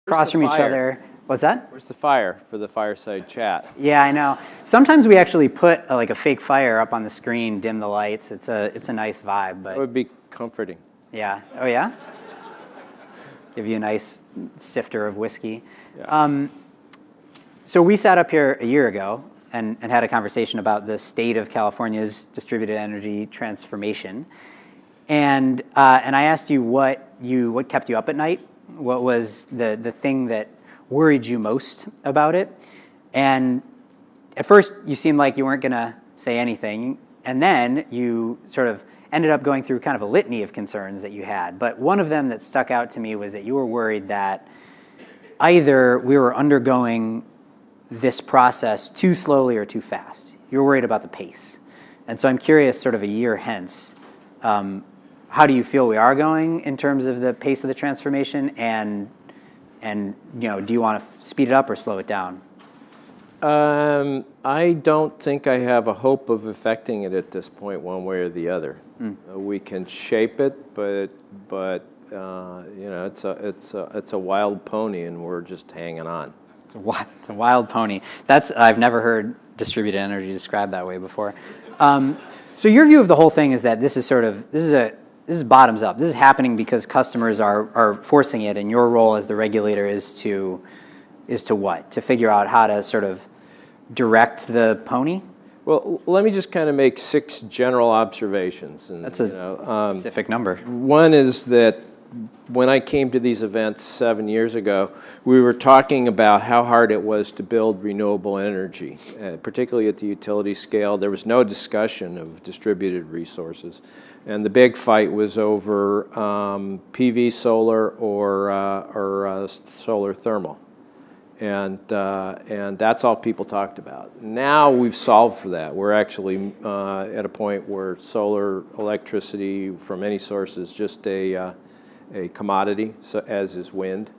across from each other. What's that? Where's the fire for the Fireside chat? Yeah, I know. Sometimes we actually put like a fake fire up on the screen, dim the lights. It's a nice vibe, but It would be comforting. yeah. Oh yeah. Give you a nice sifter of whiskey. Yeah. So we sat up here a year ago and had a conversation about the state of California's distributed energy transformation, and I asked you what kept you up at night. What was the thing that worried you most about it? And at first you seemed like you weren't going to say anything, and then you sort of ended up going through kind of a litany of concerns that you had. But one of them that stuck out to me was that you were worried that either we were undergoing this process too slowly or too fast. You were worried about the pace. And so I'm curious, sort of a year hence, how do you feel we are going in terms of the pace of the transformation, and do you want to speed it up or slow it down? I don't think I have a hope of affecting it at this point, one way or the other. We can shape it, but it's a wild pony, and we're just hanging on. It's a wild pony. I've never heard distributed energy described that way before. So your view of the whole thing is that this is bottoms up. This is happening because customers are forcing it, and your role as the regulator is to what? To figure out how to sort of direct the pony? Well, let me just kind of make 6 general observations. And, that's a specific number. One is that when I came to these events 7 years ago, we were talking about how hard it was to build renewable energy, particularly at the utility scale. There was no discussion of distributed resources. And the big fight was over PV solar or solar thermal. And that's all people talked about. Now we've solved for that. We're actually at a point where solar electricity from any source is just a commodity, so as is wind.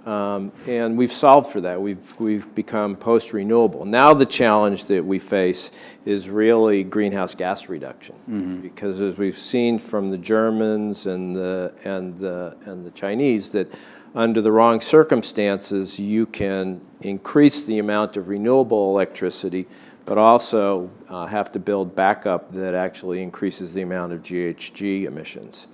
And we've solved for that. We've become post-renewable. Now the challenge that we face is really greenhouse gas reduction, because as we've seen from the Germans and the Chinese, that under the wrong circumstances you can increase the amount of renewable electricity, but also have to build backup that actually increases the amount of GHG emissions.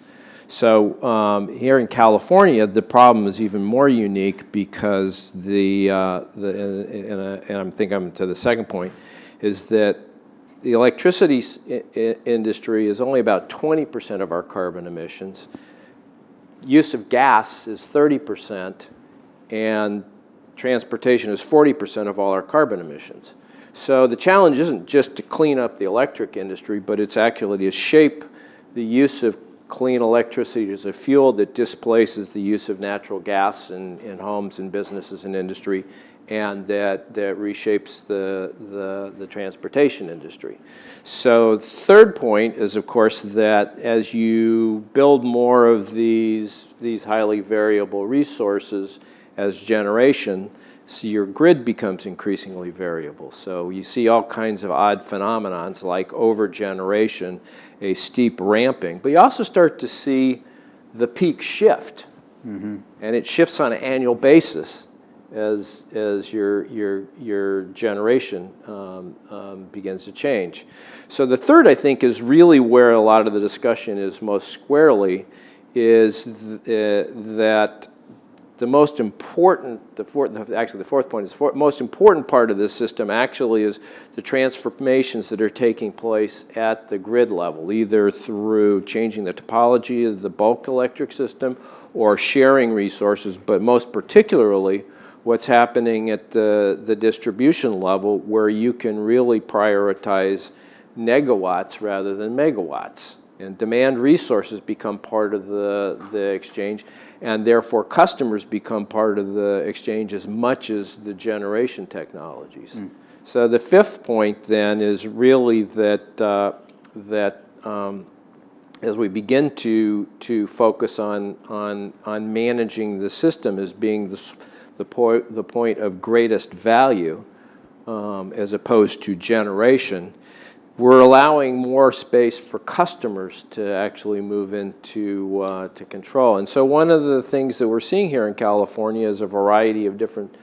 So here in California, the problem is even more unique because and I think I'm to the second point, is that the electricity industry is only about 20% of our carbon emissions. Use of gas is 30%, and transportation is 40% of all our carbon emissions. So the challenge isn't just to clean up the electric industry, but it's actually to shape the use of clean electricity as a fuel that displaces the use of natural gas in homes and businesses and industry, and that reshapes the transportation industry. So the third point is, of course, that as you build more of these highly variable resources as generation, so your grid becomes increasingly variable. So you see all kinds of odd phenomenons like overgeneration, a steep ramping, but you also start to see the peak shift, and it shifts on an annual basis as your generation begins to change. So the third, I think, is really where a lot of the discussion is most squarely, is that the most important, the fourth point is most important part of this system actually is the transformations that are taking place at the grid level, either through changing the topology of the bulk electric system or sharing resources, but most particularly what's happening at the distribution level, where you can really prioritize negawatts rather than megawatts. And demand resources become part of the exchange, and therefore customers become part of the exchange as much as the generation technologies. So the fifth point then is really that as we begin to focus on managing the system as being the point of greatest value as opposed to generation, we're allowing more space for customers to actually move into to control. And so one of the things that we're seeing here in California is a variety of different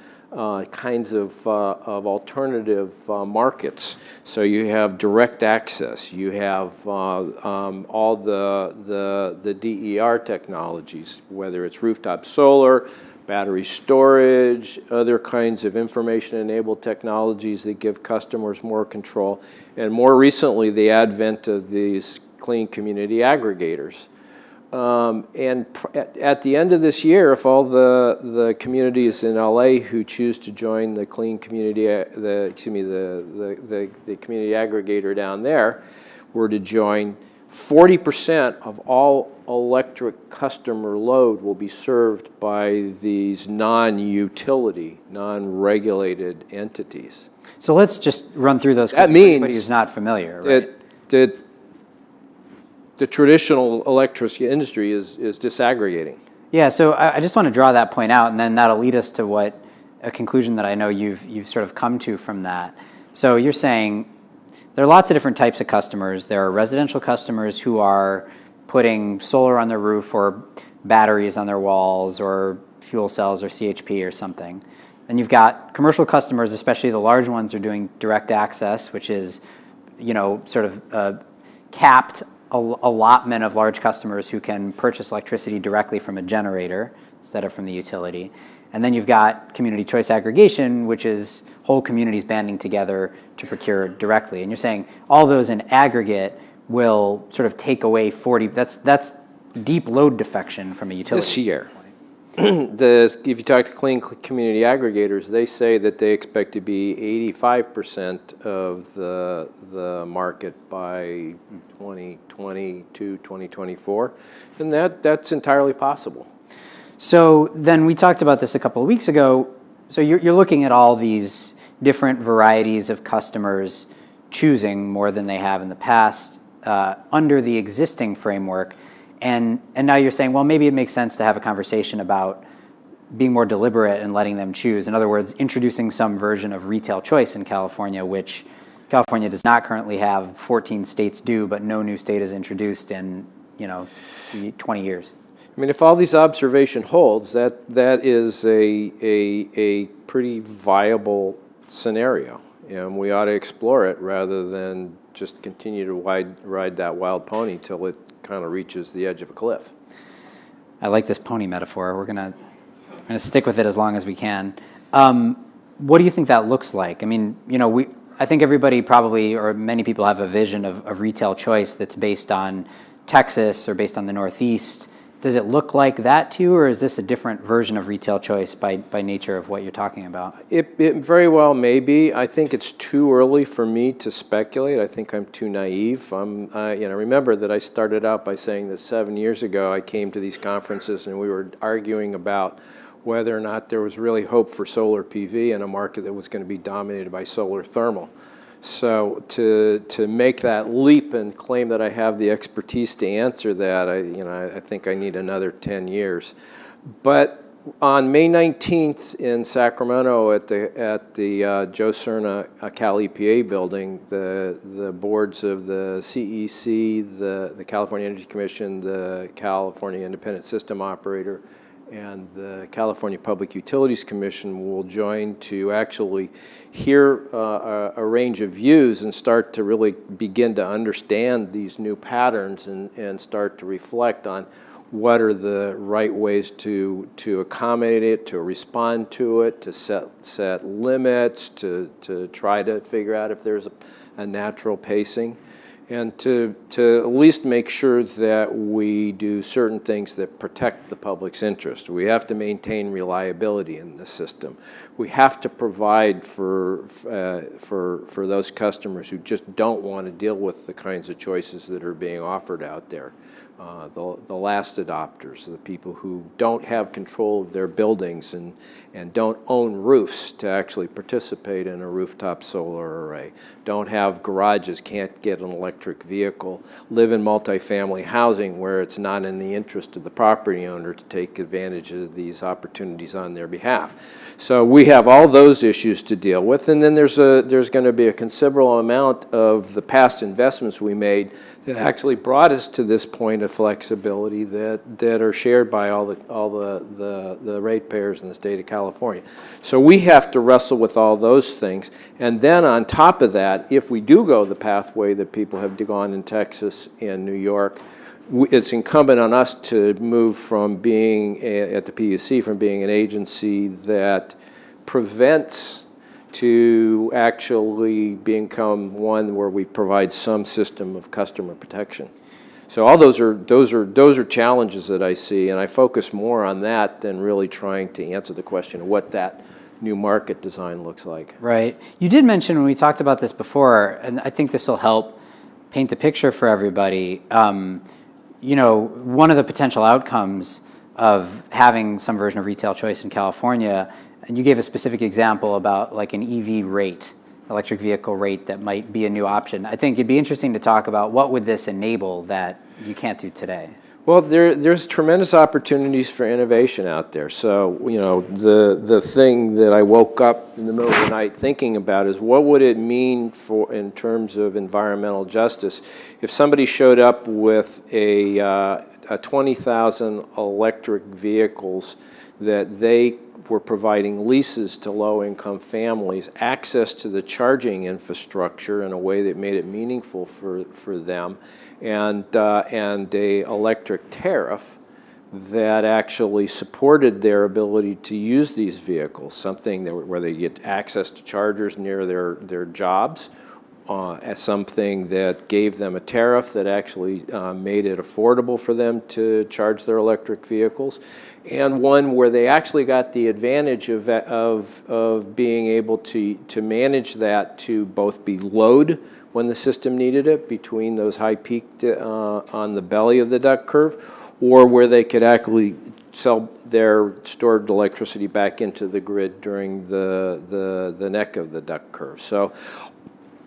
kinds of alternative markets. So you have direct access, you have all the DER technologies, whether it's rooftop solar, battery storage, other kinds of information-enabled technologies that give customers more control, and more recently, the advent of these clean community aggregators. And at the end of this year, if all the communities in LA who choose to join the clean community, the community aggregator down there, were to join, 40% of all electric customer load will be served by these non-utility, non-regulated entities. So let's just run through those. That means means anybody who's not familiar, right? that the traditional electricity industry is disaggregating. Yeah, so I just want to draw that point out, and then that'll lead us to a conclusion that I know you've sort of come to from that. So you're saying there are lots of different types of customers. There are residential customers who are putting solar on their roof or batteries on their walls or fuel cells or CHP or something. Then you've got commercial customers, especially the large ones, are doing direct access, which is, sort of capped allotment of large customers who can purchase electricity directly from a generator instead of from the utility. And then you've got community choice aggregation, which is whole communities banding together to procure directly. And you're saying all those in aggregate will sort of take away 40, that's deep load defection from a utility. This year. If you talk to clean community aggregators, they say that they expect to be 85% of the market by 2022, 2024, and that's entirely possible. So then we talked about this a couple of weeks ago. So you're looking at all these different varieties of customers choosing more than they have in the past under the existing framework. And now you're saying, well, maybe it makes sense to have a conversation about being more deliberate and letting them choose. In other words, introducing some version of retail choice in California, which California does not currently have. 14 states do, but no new state is introduced in 20 years. I mean, if all these observation holds, that is a pretty viable scenario, and we ought to explore it rather than just continue to ride that wild pony till it kind of reaches the edge of a cliff. I like this pony metaphor. We're gonna stick with it as long as we can. What do you think that looks like? I mean, I think everybody probably, or many people, have a vision of retail choice that's based on Texas or based on the Northeast. Does it look like that to you, or is this a different version of retail choice by nature of what you're talking about? It very well may be. I think it's too early for me to speculate. I think I'm too naive. Remember that I started out by saying that 7 years ago I came to these conferences and we were arguing about whether or not there was really hope for solar PV in a market that was going to be dominated by solar thermal. So to make that leap and claim that I have the expertise to answer that, I think I need another 10 years. But on May 19th in Sacramento at the Joe Cerna Cal EPA building, the boards of the CEC, the California Energy Commission, the California Independent System Operator, and the California Public Utilities Commission will join to actually hear a range of views and start to really begin to understand these new patterns and start to reflect on what are the right ways to accommodate it, to respond to it, to set limits, to try to figure out if there's a natural pacing, and to at least make sure that we do certain things that protect the public's interest. We have to maintain reliability in the system. We have to provide for those customers who just don't want to deal with the kinds of choices that are being offered out there. the last adopters, the people who don't have control of their buildings and don't own roofs to actually participate in a rooftop solar array, don't have garages, can't get an electric vehicle, live in multifamily housing where it's not in the interest of the property owner to take advantage of these opportunities on their behalf. So we have all those issues to deal with, and then there's going to be a considerable amount of the past investments we made that actually brought us to this point of flexibility that are shared by all the ratepayers in the state of California. So we have to wrestle with all those things, and then on top of that, if we do go the pathway that people have gone in Texas and New York, it's incumbent on us to move from being, at the PUC, from being an agency that prevents to actually become one where we provide some system of customer protection. So all those are challenges that I see, and I focus more on that than really trying to answer the question of what that new market design looks like. Right. You did mention when we talked about this before, and I think this will help paint the picture for everybody. You know, one of the potential outcomes of having some version of retail choice in California, and you gave a specific example about like an EV rate, electric vehicle rate that might be a new option. I think it'd be interesting to talk about what would this enable that you can't do today. Well, there's tremendous opportunities for innovation out there. So, you know, the thing that I woke up in the middle of the night thinking about is what would it mean for, in terms of environmental justice, if somebody showed up with a 20,000 electric vehicles that they were providing leases to low-income families, access to the charging infrastructure in a way that made it meaningful for them, and a electric tariff that actually supported their ability to use these vehicles, something where they get access to chargers near their jobs, as something that gave them a tariff that actually made it affordable for them to charge their electric vehicles, and one where they actually got the advantage of being able to manage that to both be load when the system needed it between those high peak on the belly of the duck curve, or where they could actually sell their stored electricity back into the grid during the neck of the duck curve. So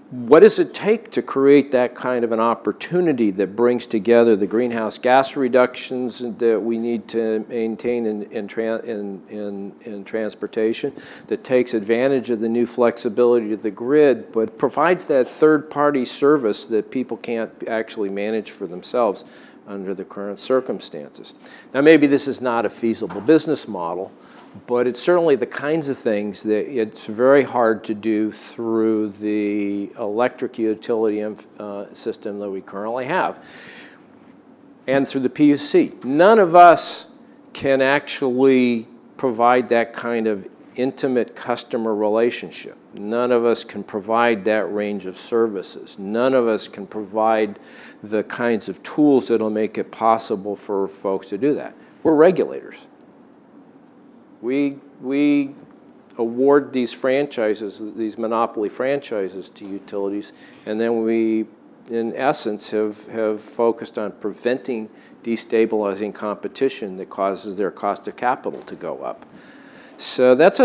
what does it take to create that kind of an opportunity that brings together the greenhouse gas reductions that we need to maintain in transportation, that takes advantage of the new flexibility of the grid, but provides that third-party service that people can't actually manage for themselves under the current circumstances? Now, maybe this is not a feasible business model, but it's certainly the kinds of things that it's very hard to do through the electric utility system that we currently have and through the PUC. None of us can actually provide that kind of intimate customer relationship. None of us can provide that range of services. None of us can provide the kinds of tools that'll make it possible for folks to do that. We're regulators. We award these franchises, these monopoly franchises to utilities, and then we, in essence, have focused on preventing destabilizing competition that causes their cost of capital to go up. So that's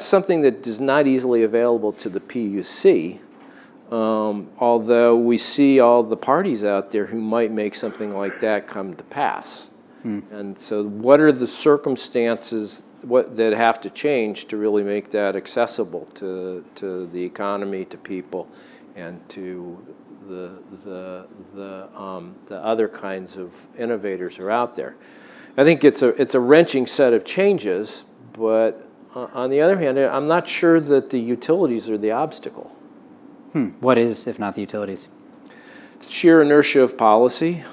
something that is not easily available to the PUC, although we see all the parties out there who might make something like that come to pass. And so what are the circumstances that have to change to really make that accessible to the economy, to people, and to the other kinds of innovators who are out there? I think it's a wrenching set of changes, but on the other hand, I'm not sure that the utilities are the obstacle. What is, if not the utilities? Sheer inertia of policy.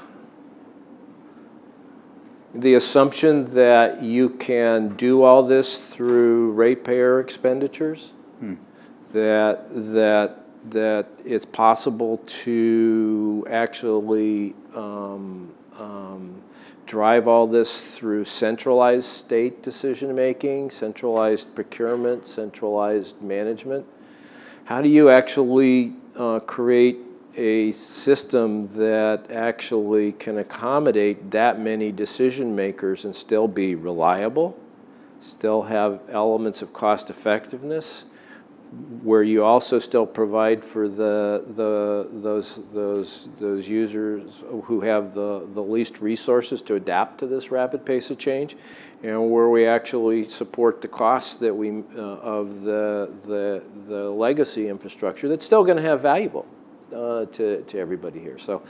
The assumption that you can do all this through ratepayer expenditures, that it's possible to actually drive all this through centralized state decision-making, centralized procurement, centralized management. How do you actually create a system that actually can accommodate that many decision makers and still be reliable, still have elements of cost effectiveness, where you also still provide for those users who have the least resources to adapt to this rapid pace of change, and where we actually support the costs that we of the legacy infrastructure that's still going to have valuable to everybody here. So.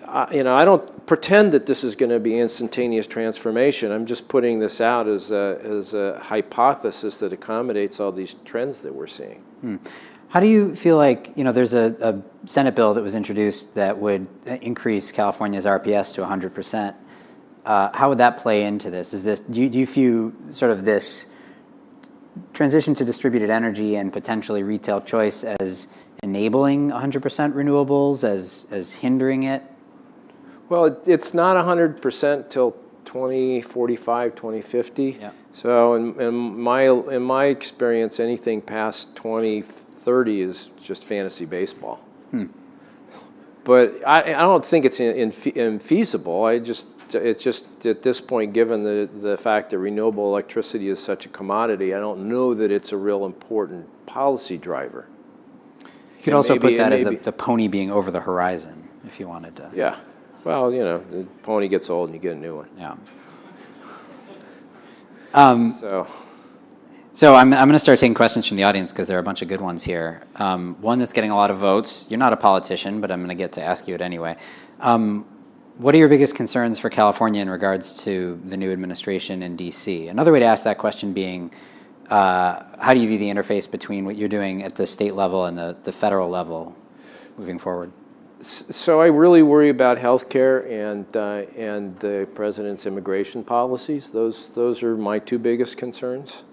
I don't pretend that this is going to be instantaneous transformation. I'm just putting this out as a hypothesis that accommodates all these trends that we're seeing. How do you feel like, there's a Senate bill that was introduced that would increase California's RPS to 100%. How would that play into this? Do you view sort of this transition to distributed energy and potentially retail choice as enabling 100% renewables, as hindering it? Well, it's not 100% till 2045, 2050. Yeah. So in my experience, anything past 2030 is just fantasy baseball. But I don't think it's infeasible. It's just at this point, given the fact that renewable electricity is such a commodity, I don't know that it's a real important policy driver. You could also put that as the pony being over the horizon, if you wanted to. Yeah. Well, the pony gets old and you get a new one. Yeah. So I'm going to start taking questions from the audience because there are a bunch of good ones here. One that's getting a lot of votes. You're not a politician, but I'm going to get to ask you it anyway. What are your biggest concerns for California in regards to the new administration in D.C.? Another way to ask that question being, how do you view the interface between what you're doing at the state level and the federal level moving forward? So I really worry about healthcare and the president's immigration policies. Those are my two biggest concerns.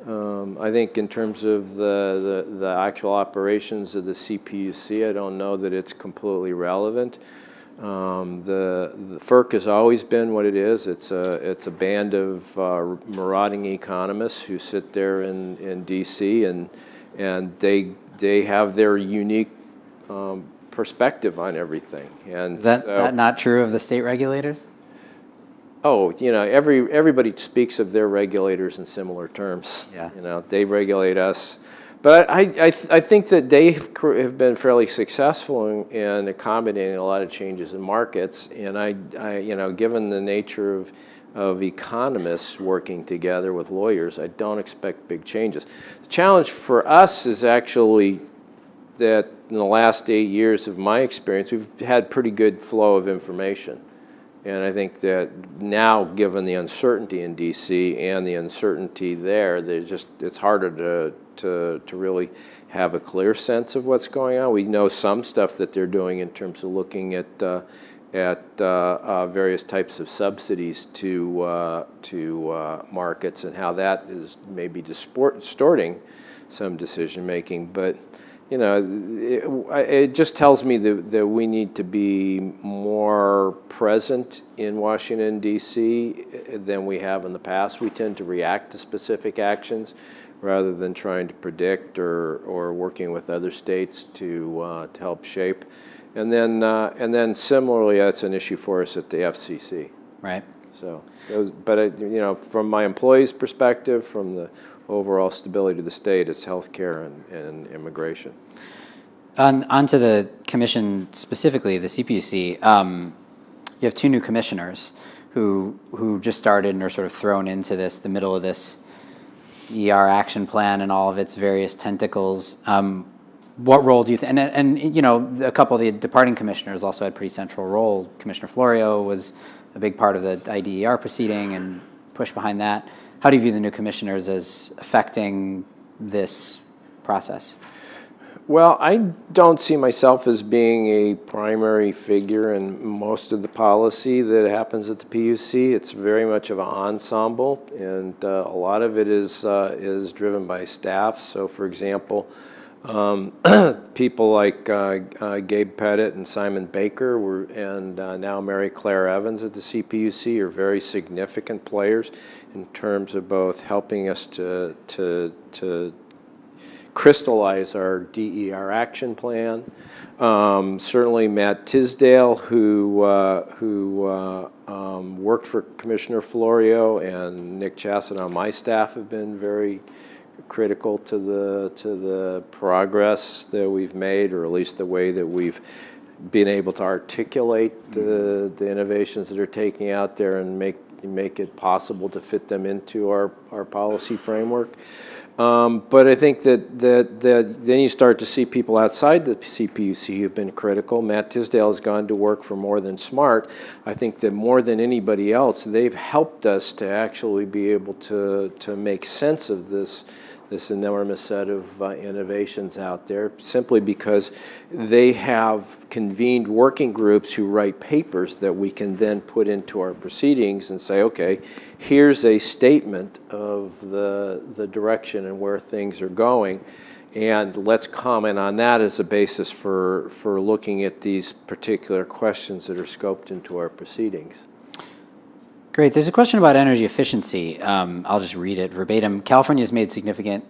I think in terms of the actual operations of the CPUC, I don't know that it's completely relevant. The FERC has always been what it is. It's a band of marauding economists who sit there in D.C. and they have their unique perspective on everything. And is that not true of the state regulators? Oh, everybody speaks of their regulators in similar terms. Yeah. They regulate us. But I think that they have been fairly successful in accommodating a lot of changes in markets. And given the nature of economists working together with lawyers, I don't expect big changes. The challenge for us is actually that in the last 8 years of my experience, we've had pretty good flow of information. And I think that now, given the uncertainty in D.C. and the uncertainty there, it's harder to really have a clear sense of what's going on. We know some stuff that they're doing in terms of looking at various types of subsidies to markets and how that is maybe distorting some decision making. But it just tells me that we need to be more present in Washington, D.C. than we have in the past. We tend to react to specific actions rather than trying to predict or working with other states to help shape. And then similarly, that's an issue for us at the FCC. Right. So, from my employees' perspective, from the overall stability of the state, it's healthcare and immigration. Onto the commission specifically, the CPUC, you have two new commissioners who just started and are sort of thrown into the middle of this ER action plan and all of its various tentacles. What role do you think? And a couple of the departing commissioners also had pretty central role. Commissioner Florio was a big part of the IDER proceeding and push behind that. How do you view the new commissioners as affecting this process? Well, I don't see myself as being a primary figure in most of the policy that happens at the PUC. It's very much of an ensemble, and a lot of it is driven by staff. So, for example, people like Gabe Pettit and Simon Baker and now Mary Claire Evans at the CPUC are very significant players in terms of both helping us to crystallize our DER action plan. Certainly Matt Tisdale, who worked for Commissioner Florio, and Nick Chasson on my staff have been very critical to the progress that we've made, or at least the way that we've been able to articulate the innovations that are taking out there and make it possible to fit them into our policy framework. But I think that then you start to see people outside the CPUC who've been critical. Matt Tisdale has gone to work for More Than Smart. I think that more than anybody else, they've helped us to actually be able to make sense of this enormous set of innovations out there, simply because they have convened working groups who write papers that we can then put into our proceedings and say, okay, here's a statement of the direction and where things are going, and let's comment on that as a basis for looking at these particular questions that are scoped into our proceedings. Great. There's a question about energy efficiency. I'll just read it verbatim. California has made significant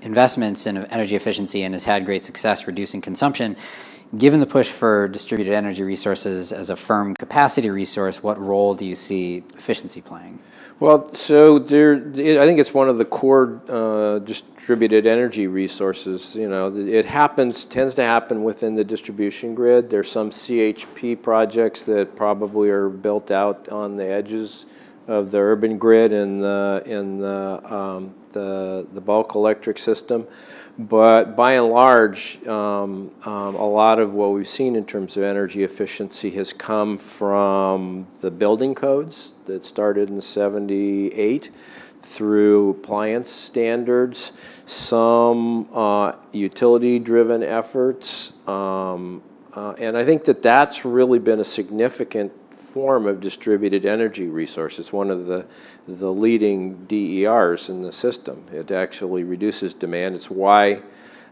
investments in energy efficiency and has had great success reducing consumption. Given the push for distributed energy resources as a firm capacity resource, what role do you see efficiency playing? Well, so I think it's one of the core distributed energy resources. You know, it tends to happen within the distribution grid. There's some CHP projects that probably are built out on the edges of the urban grid and the bulk electric system. But by and large, a lot of what we've seen in terms of energy efficiency has come from the building codes that started in '78 through appliance standards, some utility-driven efforts, and I think that that's really been a significant form of distributed energy resources, one of the leading DERs in the system. It actually reduces demand. It's why,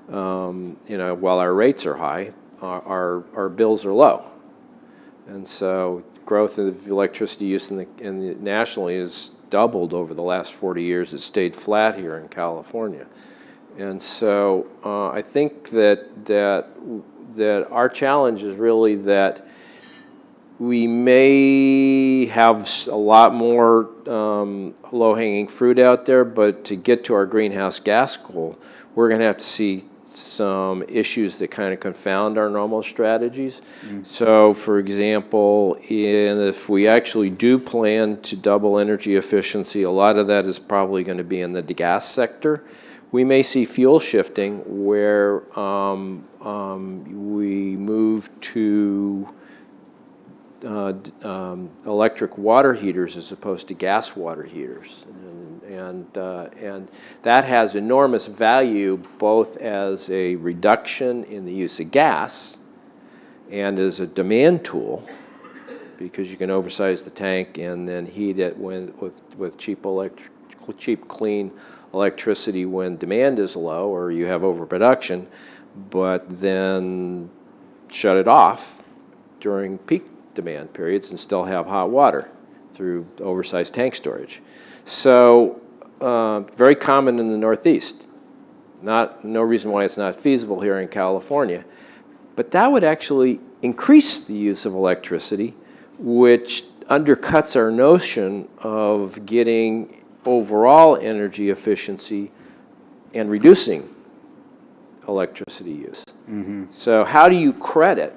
while our rates are high, our bills are low. And so growth of electricity use nationally has doubled over the last 40 years. It's stayed flat here in California. And so I think that our challenge is really that we may have a lot more low-hanging fruit out there, but to get to our greenhouse gas goal, we're going to have to see some issues that kind of confound our normal strategies. So, for example, if we actually do plan to double energy efficiency, a lot of that is probably going to be in the gas sector. We may see fuel shifting where we move to electric water heaters as opposed to gas water heaters, and that has enormous value both as a reduction in the use of gas and as a demand tool, because you can oversize the tank and then heat it with cheap clean electricity when demand is low or you have overproduction, but then shut it off during peak demand periods and still have hot water through oversized tank storage. So very common in the Northeast. No reason why it's not feasible here in California. But that would actually increase the use of electricity, which undercuts our notion of getting overall energy efficiency and reducing electricity use. So how do you credit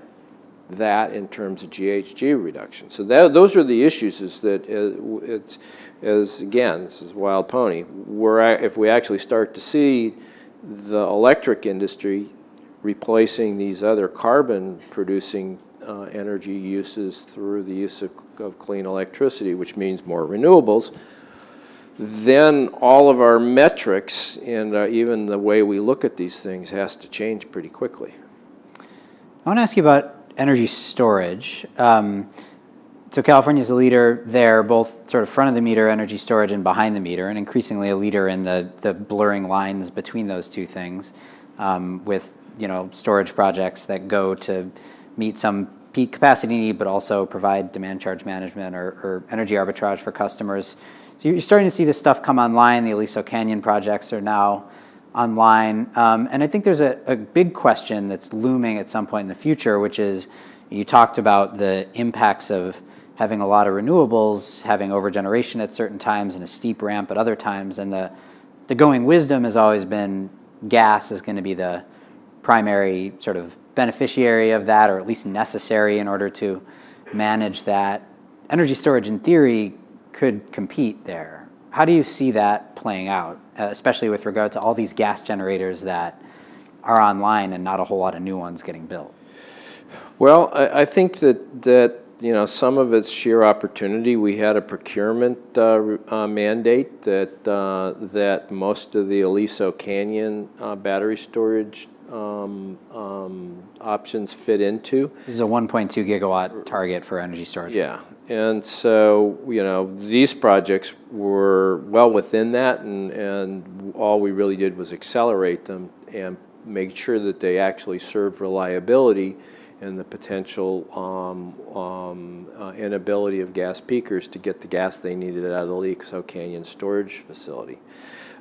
that in terms of GHG reduction? So those are the issues, is that again, this is wild pony, if we actually start to see the electric industry replacing these other carbon producing energy uses through the use of clean electricity, which means more renewables, then all of our metrics and even the way we look at these things has to change pretty quickly. I want to ask you about energy storage. So California is a leader there, both sort of front of the meter energy storage and behind the meter, and increasingly a leader in the blurring lines between those two things, with storage projects that go to meet some peak capacity need, but also provide demand charge management or energy arbitrage for customers. So you're starting to see this stuff come online. The Aliso Canyon projects are now online. And I think there's a big question that's looming at some point in the future, which is, you talked about the impacts of having a lot of renewables, having overgeneration at certain times and a steep ramp at other times. And the going wisdom has always been gas is going to be the primary sort of beneficiary of that, or at least necessary in order to manage that. Energy storage, in theory, could compete there. How do you see that playing out, especially with regard to all these gas generators that are online and not a whole lot of new ones getting built? Well, I think that some of it's sheer opportunity. We had a procurement mandate that most of the Aliso Canyon battery storage options fit into. This is a 1.2 gigawatt target for energy storage. Yeah, and so these projects were well within that, and all we really did was accelerate them and make sure that they actually served reliability and the potential inability of gas peakers to get the gas they needed out of the Aliso Canyon storage facility.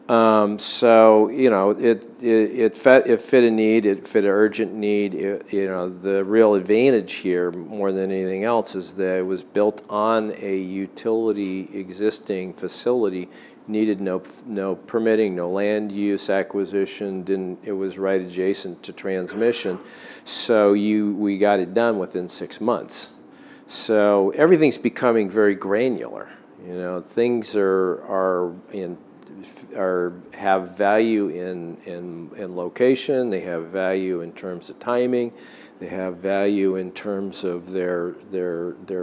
So it fit a need, it fit an urgent need. The real advantage here, more than anything else, is that it was built on a utility existing facility, needed no permitting, no land use acquisition. It was right adjacent to transmission, so we got it done within 6 months. So everything's becoming very granular. Things have value in location. They have value in terms of timing. They have value in terms of their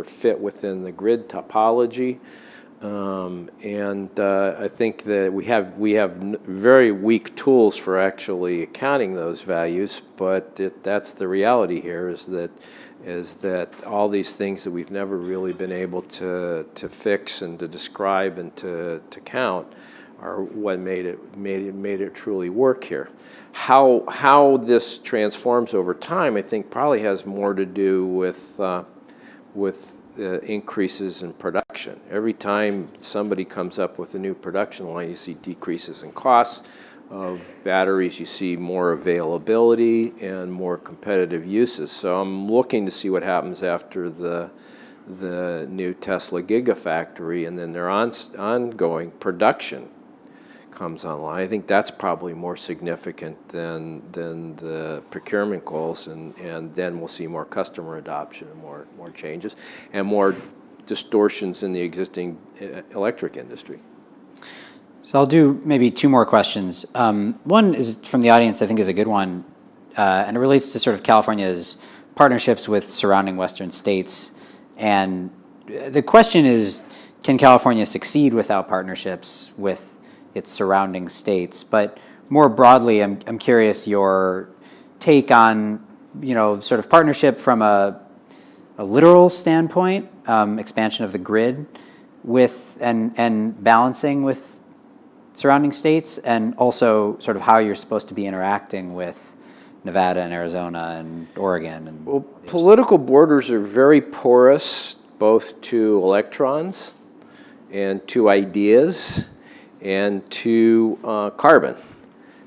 fit within the grid topology. I think that we have very weak tools for actually accounting those values, but that's the reality here, is that all these things that we've never really been able to fix and to describe and to count are what made it truly work here. How this transforms over time, I think, probably has more to do with increases in production. Every time somebody comes up with a new production line, you see decreases in costs of batteries, you see more availability and more competitive uses. So I'm looking to see what happens after the new Tesla Gigafactory and then their ongoing production comes online. I think that's probably more significant than the procurement goals, and then we'll see more customer adoption and more changes and more distortions in the existing electric industry. So I'll do maybe two more questions. One is from the audience, I think is a good one, and it relates to sort of California's partnerships with surrounding Western states. And the question is, can California succeed without partnerships with its surrounding states? But more broadly, I'm curious your take on, sort of partnership from a literal standpoint, expansion of the grid with and balancing with surrounding states, and also sort of how you're supposed to be interacting with Nevada and Arizona and Oregon. Well, political borders are very porous, both to electrons and to ideas and to carbon.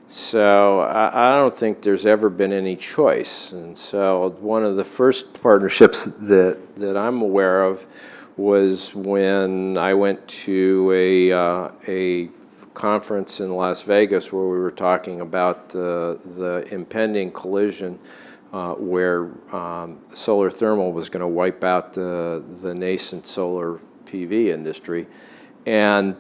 So I don't think there's ever been any choice. And so one of the first partnerships that I'm aware of was when I went to a conference in Las Vegas where we were talking about the impending collision where solar thermal was going to wipe out the nascent solar PV industry. And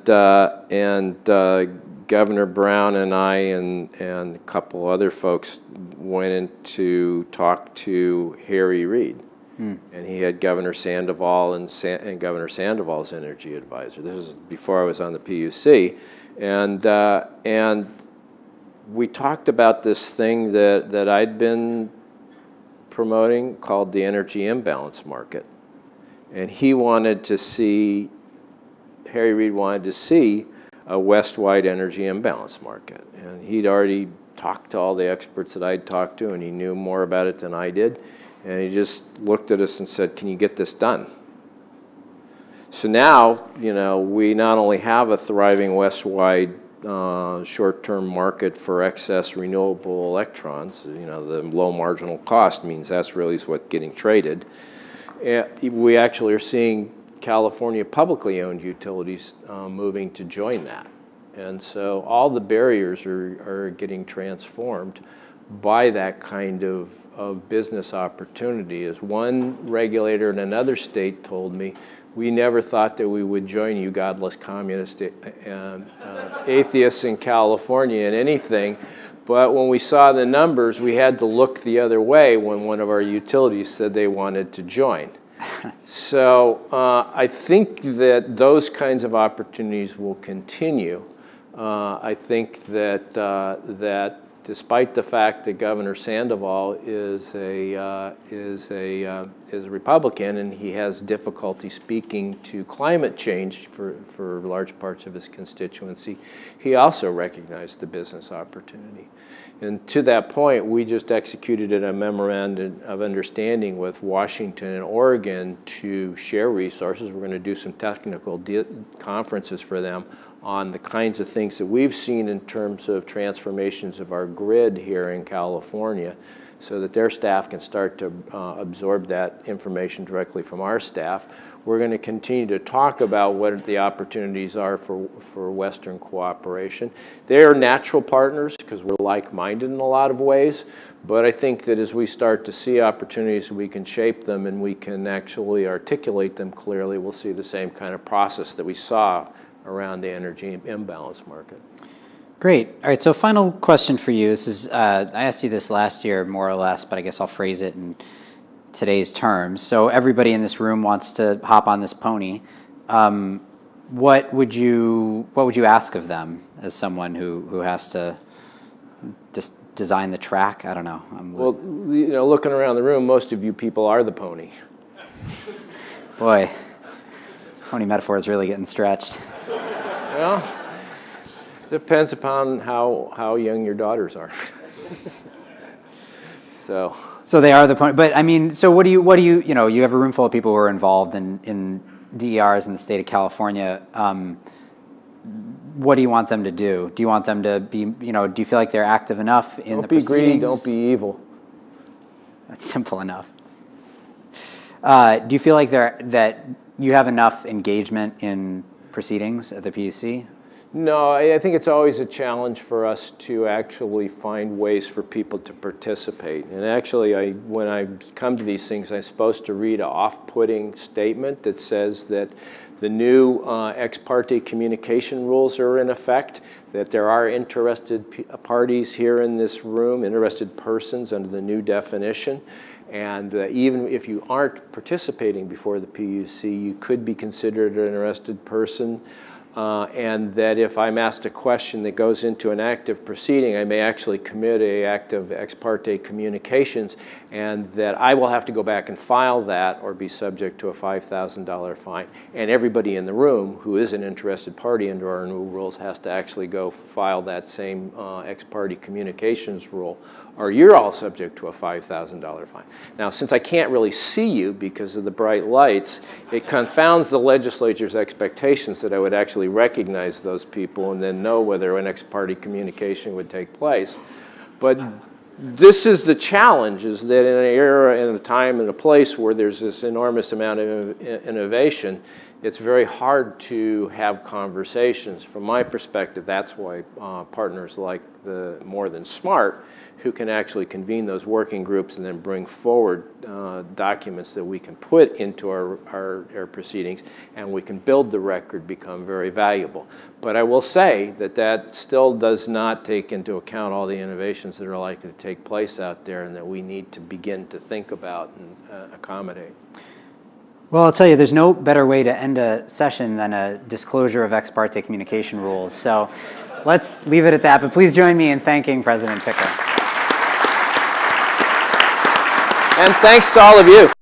Governor Brown and I and a couple other folks went in to talk to Harry Reid. And he had Governor Sandoval and Governor Sandoval's energy advisor. This was before I was on the PUC. And we talked about this thing that I'd been promoting called the energy imbalance market. And Harry Reid wanted to see a West-wide energy imbalance market. And he'd already talked to all the experts that I'd talked to, and he knew more about it than I did. And he just looked at us and said, "Can you get this done?" So now, we not only have a thriving West-wide short-term market for excess renewable electrons. You know, the low marginal cost means that's really what's getting traded. We actually are seeing California publicly owned utilities moving to join that. And so all the barriers are getting transformed by that kind of business opportunity. As one regulator in another state told me, we never thought that we would join you godless communist atheists in California in anything, but when we saw the numbers, we had to look the other way when one of our utilities said they wanted to join. So I think that those kinds of opportunities will continue. I think that despite the fact that Governor Sandoval is a Republican and he has difficulty speaking to climate change for large parts of his constituency, he also recognized the business opportunity. And to that point, we just executed a memorandum of understanding with Washington and Oregon to share resources. We're going to do some technical conferences for them on the kinds of things that we've seen in terms of transformations of our grid here in California, so that their staff can start to absorb that information directly from our staff. We're going to continue to talk about what the opportunities are for Western cooperation. They're natural partners because we're like-minded in a lot of ways, but I think that as we start to see opportunities, we can shape them and we can actually articulate them clearly. We'll see the same kind of process that we saw around the energy imbalance market. Great. All right, so final question for you. This is, I asked you this last year, more or less, but I guess I'll phrase it in today's terms. So everybody in this room wants to hop on this pony. What would you ask of them as someone who has to just design the track? I don't know. Well, you know, looking around the room, most of you people are the pony. Boy, this pony metaphor is really getting stretched. Well, depends upon how young your daughters are. So they are the pony. But I mean, so what do you you have a room full of people who are involved in DERs in the state of California. What do you want them to do? Do you want them to be, do you feel like they're active enough in the proceedings? Don't be greedy, don't be evil. That's simple enough. Do you feel like that you have enough engagement in proceedings at the PUC? No, I think it's always a challenge for us to actually find ways for people to participate. And actually, when I come to these things, I'm supposed to read an off-putting statement that says that the new ex parte communication rules are in effect, that there are interested parties here in this room, interested persons under the new definition. And even if you aren't participating before the PUC, you could be considered an interested person. And that if I'm asked a question that goes into an active proceeding, I may actually commit an act of ex parte communications, and that I will have to go back and file that or be subject to a $5,000 fine. And everybody in the room who is an interested party under our new rules has to actually go file that same ex parte communications rule, or you're all subject to a $5,000 fine. Now, since I can't really see you because of the bright lights, it confounds the legislature's expectations that I would actually recognize those people and then know whether an ex parte communication would take place. But this is the challenge, is that in an era, in a time, in a place where there's this enormous amount of innovation, it's very hard to have conversations. From my perspective, that's why partners like the More Than Smart, who can actually convene those working groups and then bring forward documents that we can put into our proceedings, and we can build the record, become very valuable. But I will say that that still does not take into account all the innovations that are likely to take place out there and that we need to begin to think about and accommodate. Well, I'll tell you, there's no better way to end a session than a disclosure of ex parte communication rules. So let's leave it at that. But please join me in thanking President Picker. And thanks to all of you.